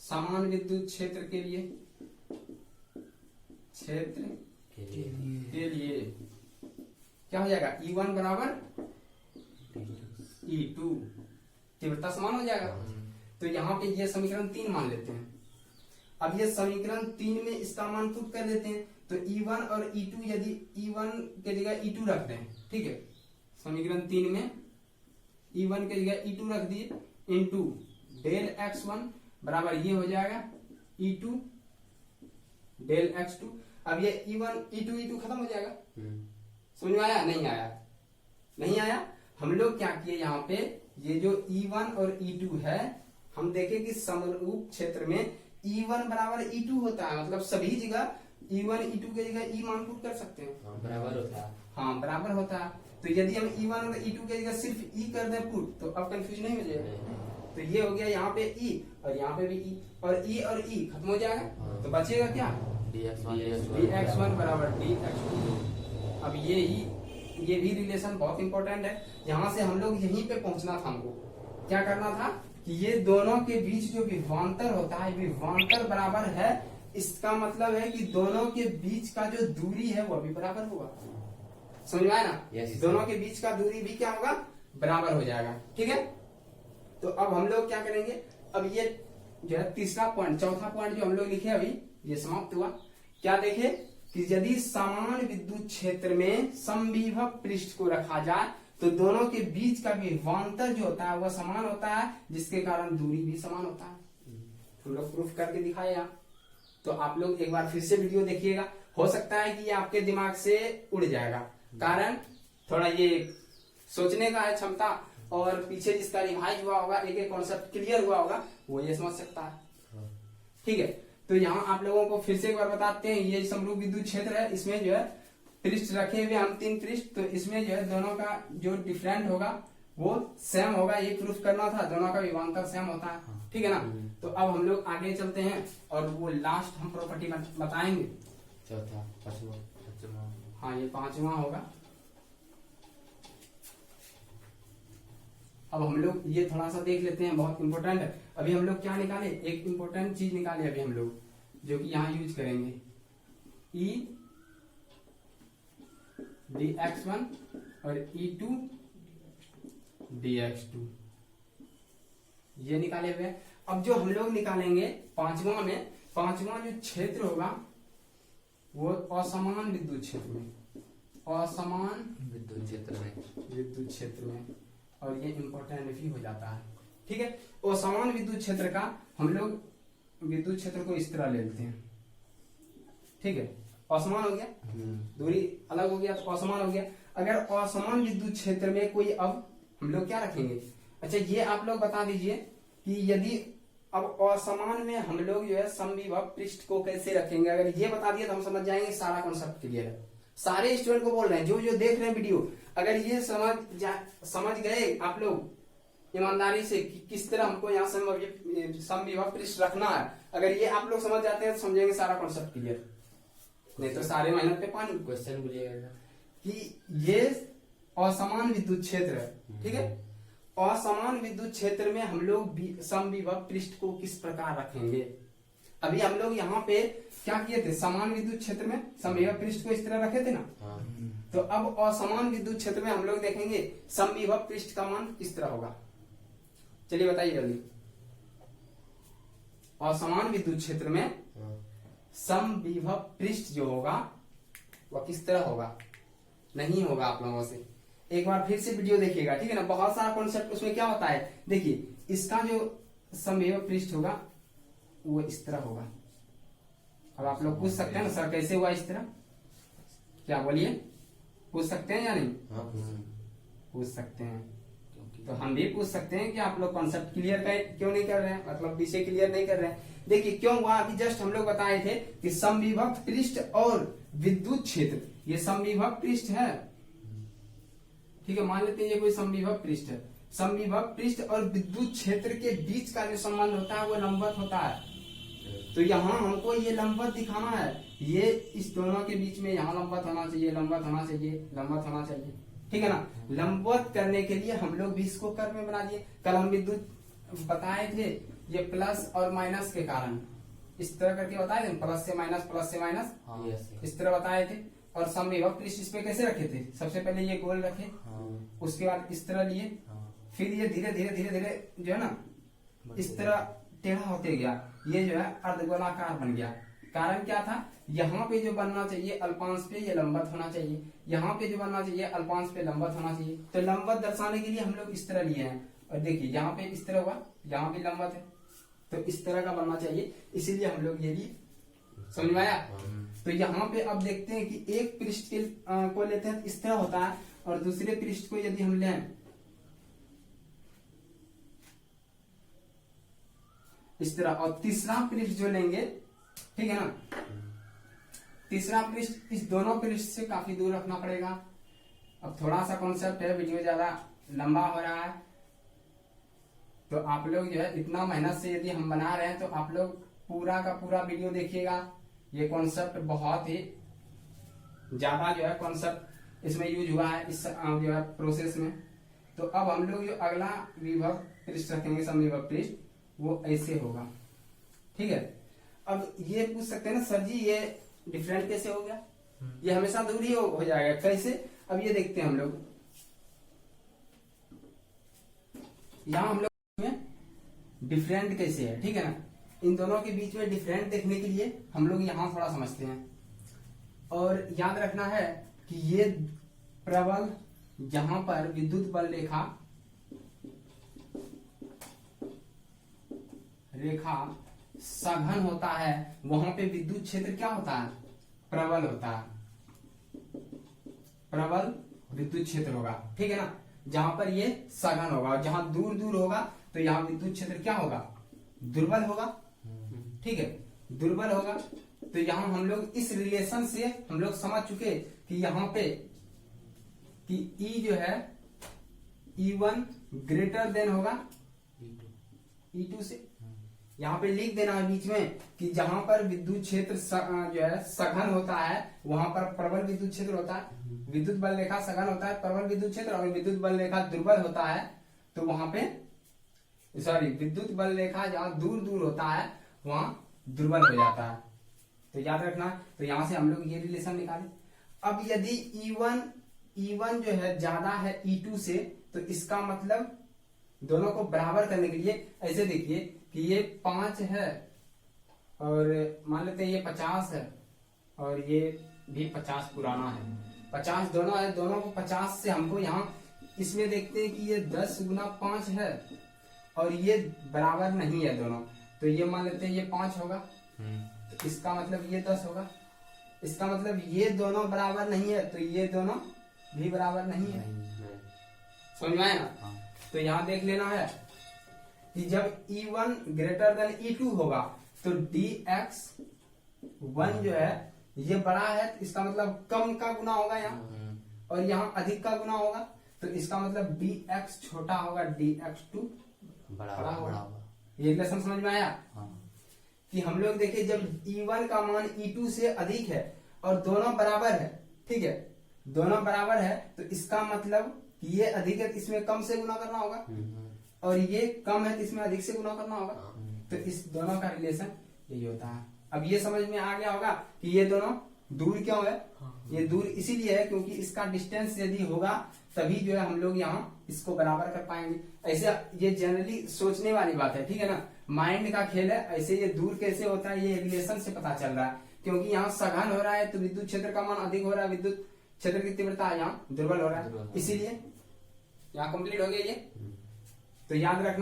समान विद्युत क्षेत्र के लिए क्या हो जाएगा, E1 बराबर E2, तीव्रता समान हो जाएगा। तो यहाँ पे ये समीकरण 3 मान लेते हैं। अब ये समीकरण 3 में इसका मान पुट कर देते हैं, तो E1 और E2, यदि E1 के जगह E2 रखते हैं, ठीक है, समीकरण 3 में E1 के जगह E2 रख दिए, इंटू डेल x1 बराबर ये हो जाएगा E2 डेल x2। अब ये E1 E2 खत्म हो जाएगा। समझ में आया? नहीं आया? नहीं आया। हम लोग क्या किए, यहाँ पे ये जो E1 और E2 है, हम देखें कि समरूप क्षेत्र में E1 बराबर E2 होता है, मतलब सभी जगह E1 E2 के जगह E मान पुट कर सकते हैं, बराबर होता है। हाँ बराबर होता है। तो यदि हम E1 और E2 के जगह सिर्फ E कर दें पुट, तो अब कंफ्यूज नहीं हो जाएगा। तो ये हो गया यहाँ पे E और यहाँ पे भी E, और E और E खत्म हो जाएगा, तो बचेगा क्या, dx1 बराबर dx2। अब ये भी रिलेशन बहुत इंपॉर्टेंट है। यहाँ से हम लोग यहीं पे पहुंचना था, हमको क्या करना था कि ये दोनों के बीच जो विभवांतर होता है, विभवांतर बराबर है, इसका मतलब है कि दोनों के बीच का जो दूरी है वो भी बराबर होगा। समझ में आया ना? yes, दोनों के बीच का दूरी भी क्या होगा, बराबर हो जाएगा। ठीक है, तो अब हम लोग क्या करेंगे, अब ये जो है तीसरा पॉइंट, चौथा पॉइंट जो हम लोग लिखे अभी, ये समाप्त हुआ। क्या देखे कि यदि समान विद्युत क्षेत्र में समविभव पृष्ठ को रखा जाए, तो दोनों के बीच का विभवांतर जो होता है वह समान होता है, जिसके कारण दूरी भी समान होता है। हम लोग प्रूफ करके दिखाएगा। तो आप लोग एक बार फिर से वीडियो देखिएगा, हो सकता है कि ये आपके दिमाग से उड़ जाएगा, कारण थोड़ा ये सोचने का है क्षमता, और पीछे जिसका रिवाइज हुआ होगा, एक एक कॉन्सेप्ट क्लियर हुआ होगा, वो ये समझ सकता है। ठीक है, तो यहाँ आप लोगों को फिर से एक बार बताते हैं, ये समरूप विद्युत क्षेत्र है, इसमें जो है पृष्ठ रखे हुए हम 3 पृष्ठ, तो इसमें जो है दोनों का जो डिफरेंट होगा वो सेम होगा, ये प्रूफ करना था, दोनों का विभवांतर सेम होता है। ठीक है ना? तो अब हम लोग आगे चलते हैं और वो लास्ट हम प्रॉपर्टी बताएंगे, चौथा, पांचवा, हाँ ये 5वां होगा। अब हम लोग ये थोड़ा सा देख लेते हैं, बहुत इंपॉर्टेंट है। अभी हम लोग क्या निकाले, एक इंपॉर्टेंट चीज निकाले अभी हम लोग, जो कि यहाँ यूज करेंगे, E dx1 और E2 dx2, ये निकाले हुए। अब जो हम लोग निकालेंगे 5वां में, 5वां जो क्षेत्र होगा वो असमान विद्युत क्षेत्र में, असमान विद्युत क्षेत्र में, और ये इंपॉर्टेंट भी हो जाता है। ठीक है, असमान विद्युत क्षेत्र का हम लोग विद्युत क्षेत्र को इस तरह ले लेते हैं। ठीक है, असमान हो गया, दूरी अलग हो गया तो असमान हो गया। अगर असमान विद्युत क्षेत्र में कोई, अब हम लोग क्या रखेंगे, अच्छा ये आप लोग बता दीजिए कि यदि अब असमान में हम लोग जो है समविभव पृष्ठ को कैसे रखेंगे, अगर ये बता दिया तो हम समझ जाएंगे, सारा कॉन्सेप्ट क्लियर है। सारे स्टूडेंट को बोल रहे हैं, जो जो देख रहे हैं वीडियो, अगर ये समझ गए आप लोग ईमानदारी से कि किस तरह हमको यहाँ समविभव पृष्ठ रखना है, अगर ये आप लोग समझ जाते हैं तो समझेंगे सारा कॉन्सेप्ट क्लियर, नहीं तो सारे मेहनत पे पानी। क्वेश्चन बोलिएगा कि ये असमान विद्युत क्षेत्र है, ठीक है, असमान विद्युत क्षेत्र में हम लोग समविभव पृष्ठ को किस प्रकार रखेंगे। अभी हम लोग यहाँ पे क्या किए थे, समान विद्युत क्षेत्र में समविभव पृष्ठ को इस तरह रखे थे ना, तो अब असमान विद्युत क्षेत्र में हम लोग देखेंगे समविभव पृष्ठ का मान किस तरह होगा। चलिए बताइए जल्दी, असमान विद्युत क्षेत्र में समविभव पृष्ठ जो होगा वह किस तरह होगा, नहीं होगा आप लोगों से। एक बार फिर से वीडियो देखिएगा, ठीक है ना, बहुत सारा कॉन्सेप्ट उसमें क्या होता है। देखिए इसका जो समविभव पृष्ठ होगा वो इस तरह होगा। अब आप लोग पूछ सकते हैं ना सर कैसे हुआ इस तरह, क्या बोलिए, पूछ सकते हैं या नहीं? पूछ सकते हैं, तो हम भी पूछ सकते हैं कि आप लोग कॉन्सेप्ट क्लियर क्यों नहीं कर रहे हैं, मतलब विषय क्लियर नहीं कर रहे हैं। देखिए क्यों हुआ, अभी जस्ट हम लोग बताए थे कि समविभव पृष्ठ और विद्युत क्षेत्र, ये समविभव पृष्ठ है, ठीक है, मान लेते हैं ये कोई समविभव पृष्ठ है। समविभव पृष्ठ और विद्युत क्षेत्र के बीच का जो संबंध होता है वो लंबवत होता है। तो यहाँ हमको ये लंबवत दिखाना है, ये इस दोनों के बीच में यहाँ लंबवत होना चाहिए, लंबवत होना चाहिए, लंबवत होना चाहिए, ठीक है ना। लंबवत करने के लिए हम लोग भी इसको कर्व में बना दिए। कल हम विद्युत बताए थे ये प्लस और माइनस के कारण इस तरह करके बताए थे, प्लस से माइनस, प्लस से माइनस, हाँ यस इस तरह बताए थे। और समविभव पृष्ठ इस पे कैसे रखे थे, सबसे पहले ये गोल रखे, हाँ उसके बाद इस तरह लिए, हाँ फिर ये धीरे धीरे धीरे धीरे जो है ना इस तरह टेढ़ा होते गया, ये जो है अर्धगोलाकार बन गया। कारण क्या था, यहाँ पे जो बनना चाहिए अल्पांश पे ये लंबवत होना चाहिए, यहाँ पे जो बनना चाहिए अल्पांश पे लंबवत होना चाहिए। तो लंबवत दर्शाने के लिए हम लोग इस तरह लिए हैं, और देखिए यहाँ पे इस तरह हुआ, यहाँ भी लंबवत है, तो इस तरह का बनना चाहिए, इसीलिए हम लोग ये लिए। समझ में आया? तो यहाँ पे अब देखते हैं कि एक पृष्ठ के को लेते हैं इस तरह होता है, और दूसरे पृष्ठ को यदि हम लें इस तरह, और तीसरा पृष्ठ जो लेंगे, ठीक है ना, तीसरा पृष्ठ इस दोनों पृष्ठ से काफी दूर रखना पड़ेगा। अब थोड़ा सा कॉन्सेप्ट है, वीडियो ज्यादा लंबा हो रहा है, तो आप लोग जो है इतना मेहनत से यदि हम बना रहे हैं तो आप लोग पूरा का पूरा वीडियो देखिएगा। ये कॉन्सेप्ट बहुत ही ज्यादा जो है कॉन्सेप्ट इसमें यूज हुआ है इस जो है प्रोसेस में। तो अब हम लोग जो अगला विभव पृष्ठ रखेंगे, समविभव पृष्ठ, वो ऐसे होगा, ठीक है। अब ये पूछ सकते हैं ना सर जी ये डिफरेंट कैसे हो गया, ये हमेशा दूर ही हो जाएगा कैसे। अब ये देखते हैं हम लोग, यहाँ हम लोग में डिफरेंट कैसे है, ठीक है ना। इन दोनों के बीच में डिफरेंट देखने के लिए हम लोग यहाँ थोड़ा समझते हैं, और याद रखना है कि ये प्रबल जहां पर विद्युत बल रेखा सघन होता है, वहां पे विद्युत क्षेत्र क्या होता है, प्रबल होता है, प्रबल विद्युत क्षेत्र होगा, ठीक है ना। जहां पर ये सघन होगा, और जहां दूर दूर होगा तो यहाँ विद्युत क्षेत्र क्या होगा, दुर्बल होगा, ठीक है, दुर्बल होगा। तो यहाँ हम लोग इस रिलेशन से हम लोग समझ चुके कि यहाँ पे कि E जो है E1 ग्रेटर देन होगा E2 से। यहाँ पे लिख देना है बीच में कि जहां पर विद्युत क्षेत्र जो है सघन होता है, वहां पर प्रबल विद्युत क्षेत्र होता है, विद्युत बल रेखा सघन होता है प्रबल विद्युत क्षेत्र, और विद्युत बल रेखा दुर्बल होता है तो वहां पे विद्युत बल रेखा जहां दूर दूर होता है वहां दुर्बल हो जाता है। तो याद रखना, तो यहां से हम लोग ये रिलेशन निकाले। अब यदि E1 जो है ज्यादा है E2 से, तो इसका मतलब दोनों को बराबर करने के लिए ऐसे देखिए कि ये 5 है और मान लेते हैं ये 50 है, और ये भी 50 पुराना है, 50 दोनों है, दोनों को 50 से हमको यहाँ इसमें देखते हैं कि ये 10 गुना 5 है, और ये बराबर नहीं है दोनों, तो ये मान लेते हैं ये 5 होगा, तो इसका मतलब ये 10 होगा। इसका मतलब ये दोनों बराबर नहीं है, तो ये दोनों भी बराबर नहीं है। समझ में आया ना? तो यहाँ देख लेना है कि जब E1 ग्रेटर देन E2 होगा तो dx1 जो है ये बड़ा है, तो इसका मतलब कम का गुना होगा यहाँ, और यहाँ अधिक का गुना होगा, तो इसका मतलब dx छोटा होगा, dx2 बड़ा होगा। ये रिलेशन समझ में आया? कि हम लोग देखिए जब E1 का मान E2 से अधिक है और दोनों बराबर है, ठीक है, दोनों बराबर है, तो इसका मतलब कि ये अधिक है तो इसमें कम से गुना करना होगा, और ये कम है तो इसमें अधिक से गुना करना होगा। तो इस दोनों का रिलेशन यही होता है। अब ये समझ में आ गया होगा कि ये दोनों दूर क्यों है। ये दूर इसीलिए है क्योंकि इसका डिस्टेंस यदि होगा तभी जो है हम लोग यहाँ इसको बराबर कर पाएंगे। ऐसे ये जनरली सोचने वाली बात है, ठीक है ना, माइंड का खेल है। ऐसे ये दूर कैसे होता है ये रिलेशन से पता चल रहा है, क्योंकि यहाँ सघन हो रहा है तो विद्युत क्षेत्र का मान अधिक हो रहा है, विद्युत क्षेत्र की तीव्रता यहाँ दुर्बल हो रहा है, इसीलिए यहाँ कंप्लीट हो गया ये। तो याद रखना है।